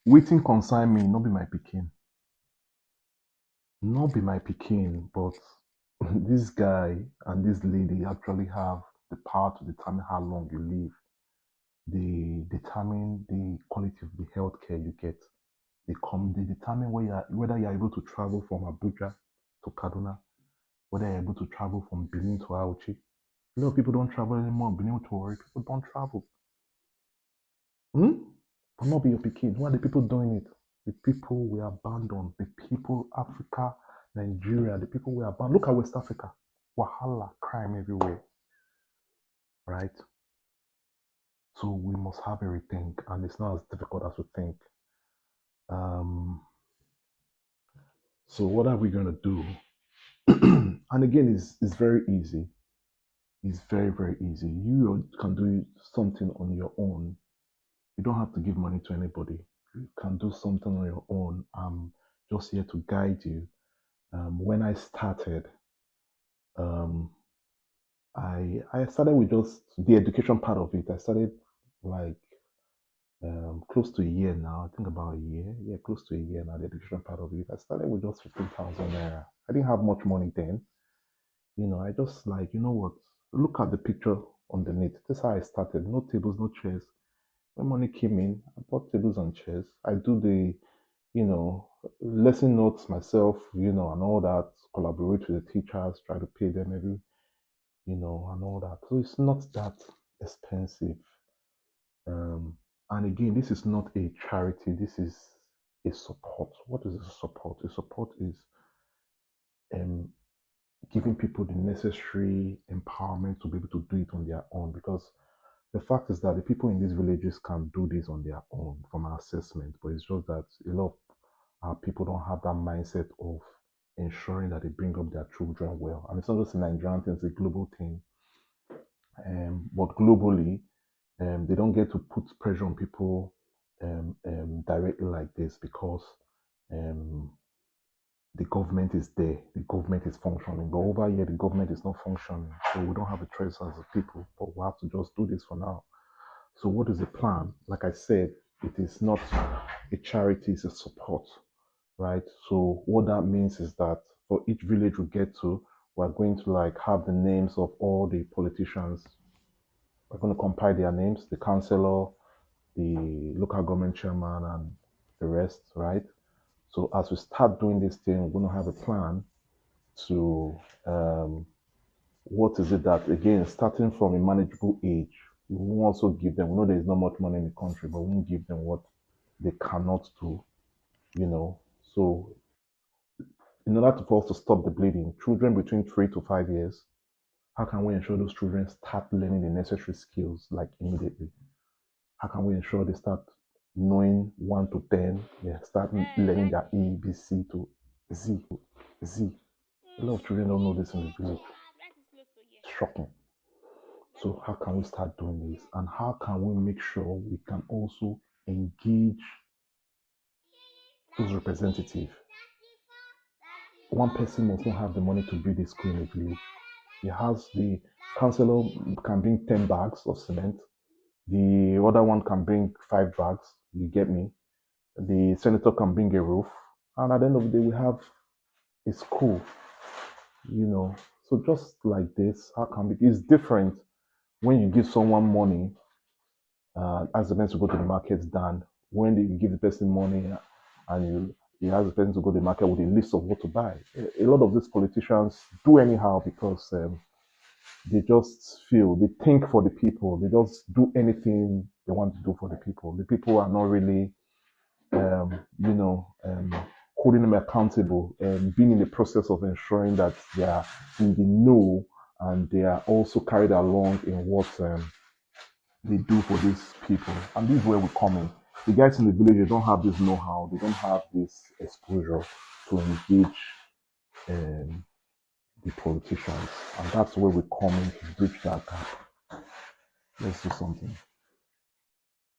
Waiting concern me, not be my pikin. Not be my pikin, but this guy and this lady actually have the power to determine how long you live. They determine the quality of the healthcare you get. They determine whether you're able to travel from Abuja to Kaduna, whether you're able to travel from Benin to Auchi. A lot of people don't travel anymore. Benin to Warri, people don't travel. But not be your pikin. Why are the people doing it? The people we abandoned. The people, Africa, Nigeria, the people we abandoned. Look at West Africa. Wahala, crime everywhere. Right? So we must have a rethink, and it's not as difficult as we think. So what are we gonna do? And again, it's very easy. It's very, very easy. You can do something on your own. You don't have to give money to anybody. You can do something on your own. I'm just here to guide you. When I started, I started with just the education part of it. I started like close to a year now. I think about a year. Yeah, close to a year now. The education part of it. I started with just 15,000 naira. I didn't have much money then. I just like, you know what? Look at the picture underneath. This is how I started. No tables, no chairs. When money came in, I bought tables and chairs. I do the, lesson notes myself, and all that. Collaborate with the teachers, try to pay them every, and all that. So it's not that expensive. And again, this is not a charity. This is a support. What is a support? A support is giving people the necessary empowerment to be able to do it on their own, because the fact is that the people in these villages can do this on their own from our assessment, but it's just that a lot of our people don't have that mindset of ensuring that they bring up their children well. And it's not just a Nigerian thing, it's a global thing. But globally, they don't get to put pressure on people directly like this, because the government is there, the government is functioning. But over here, the government is not functioning. So we don't have a choice as a people, but we have to just do this for now. So what is the plan? Like I said, it is not a charity, it's a support, right? So what that means is that for each village we get to, we're going to like have the names of all the politicians. We're going to compile their names, the councillor, the local government chairman, and the rest, right? So as we start doing this thing, we're going to have a plan to what is it that, again, starting from a manageable age, we will also give them, we know there's not much money in the country, but we won't give them what they cannot do, So in order for us to stop the bleeding, children between 3 to 5 years, how can we ensure those children start learning the necessary skills like immediately? How can we ensure they start knowing 1 to 10, they start learning their A, B, C to Z? A lot of children don't know this in the village. It's shocking. So how can we start doing this? And how can we make sure we can also engage those representatives? One person must not have the money to build a school in a village. The councillor can bring 10 bags of cement. The other one can bring 5 bags. You get me? The senator can bring a roof. And at the end of the day, we have a school, So just like this, how can it's different when you give someone money, ask the person to go to the market than when you give the person money and you ask the person to go to the market with a list of what to buy. A lot of these politicians do anyhow because they just they think for the people. They just do anything they want to do for the people. The people are not really, holding them accountable and being in the process of ensuring that they are in the know and they are also carried along in what they do for these people. And this is where we come in. The guys in the village, they don't have this know-how, they don't have this exposure to engage the politicians. And that's where we come in to bridge that gap. Let's do something.